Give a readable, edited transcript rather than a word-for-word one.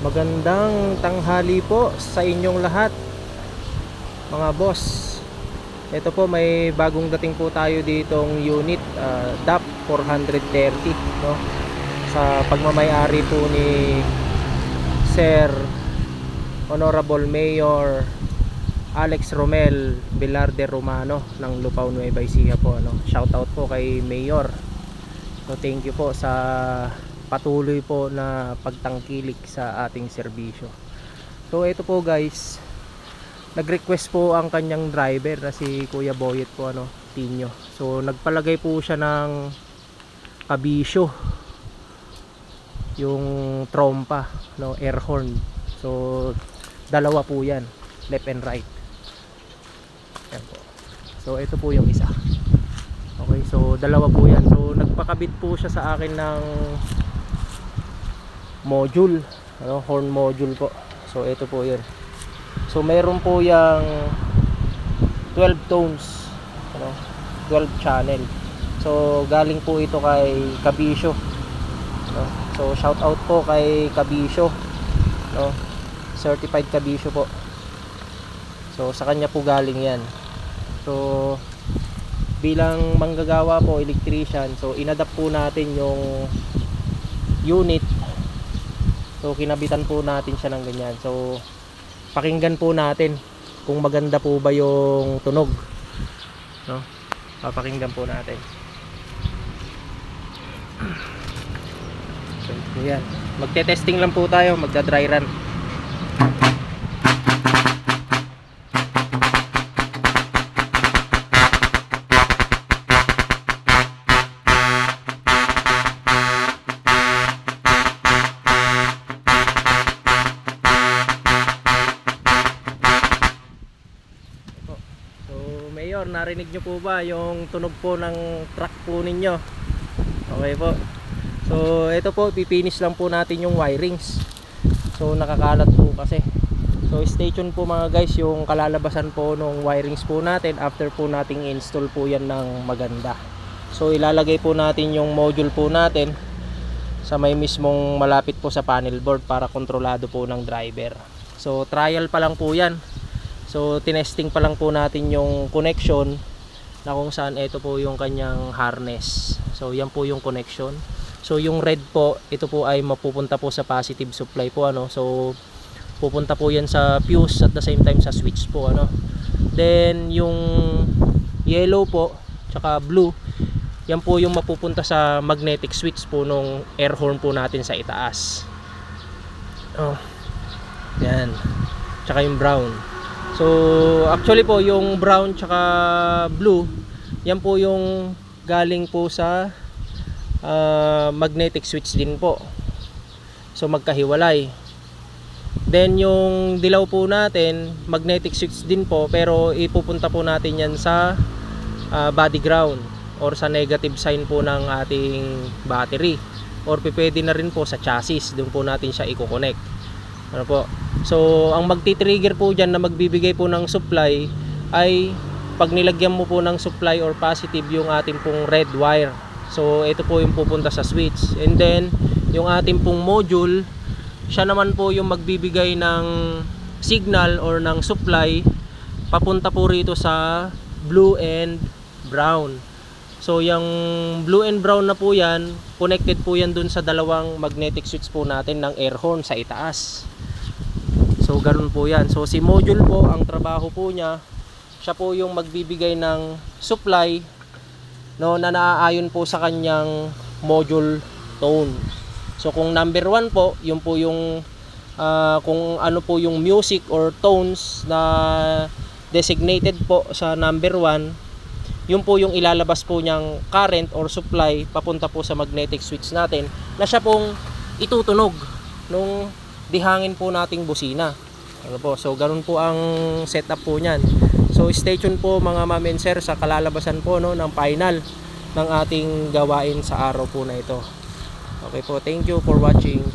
Magandang tanghali po sa inyong lahat, mga boss. Ito po, may bagong dating po tayo ditong unit, DAP 430, no? Sa pagmamay-ari po ni Sir Honorable Mayor Alex Romel Velarde Romano ng Lupao, Nueva Ecija po, ano? Shout out po kay Mayor. So thank you po sa patuloy po na pagtangkilik sa ating serbisyo. So ito po guys, nag-request po ang kanyang driver na si Kuya Boyet po, ano, Tinyo. So nagpalagay po siya ng kabisyo, yung trompa, no, air horn. So dalawa po yan, left and right. Yan po. So ito po yung isa. Okay, so dalawa po yan. So nagpakabit po siya sa akin ng module, ano, horn module po. So ito po yun. So mayroon po yung 12 tones, ano, 12 channel. So galing po ito kay Kabisyo, no? So shout out po kay Kabisyo, no? Certified Kabisyo po. So sa kanya po galing yan. So bilang manggagawa po, electrician, so inadapt po natin yung unit. So kinabitan po natin siya ng ganyan. So pakinggan po natin kung maganda po ba yung tunog, no? Papakinggan po natin. So yan, magte-testing lang po tayo, magda-dry run. Mayor, narinig nyo po ba yung tunog po ng truck po ninyo? Okay po. So ito po, pipinish lang po natin yung wirings. So nakakalat po kasi. So stay tuned po mga guys, yung kalalabasan po ng wirings po natin after po nating install po yan ng maganda. So ilalagay po natin yung module po natin sa may mismong malapit po sa panel board para kontrolado po ng driver. So trial pa lang po yan. So tinesting pa lang po natin yung connection na kung saan ito po yung kanyang harness. So yan po yung connection. So yung red po, ito po ay mapupunta po sa positive supply po, ano. So pupunta po yan sa fuse at the same time sa switch po, ano. Then yung yellow po tsaka blue, yan po yung mapupunta sa magnetic switch po nung air horn po natin sa itaas. Oh. Yan. Tsaka yung brown. So actually po yung brown tsaka blue, yan po yung galing po sa magnetic switch din po. So magkahiwalay. Then yung dilaw po natin, magnetic switch din po, pero ipupunta po natin yan sa body ground or sa negative sign po ng ating battery, or pwede na rin po sa chassis, doon po natin siya i-connect. Ano po? So ang magti-trigger po dyan na magbibigay po ng supply ay pag nilagyan mo po ng supply or positive yung ating pong red wire. So ito po yung pupunta sa switch, and then yung ating pong module, siya naman po yung magbibigay ng signal or ng supply papunta po rito sa blue and brown. So yung blue and brown na po yan, connected po yan dun sa dalawang magnetic switch po natin ng air horn sa itaas. So ganoon po yan. So si module po, ang trabaho po niya, siya po yung magbibigay ng supply, no, na naaayon po sa kanyang module tone. So kung number 1 po, yun po yung kung ano po yung music or tones na designated po sa number 1, yun po yung ilalabas po niyang current or supply papunta po sa magnetic switch natin, na siya pong itutunog nung dihangin po nating busina. Ano po? So ganun po ang setup po niyan. So stay tuned po mga ma'am and sir sa kalalabasan po, no, ng final ng ating gawain sa araw po na ito. Okay po, thank you for watching.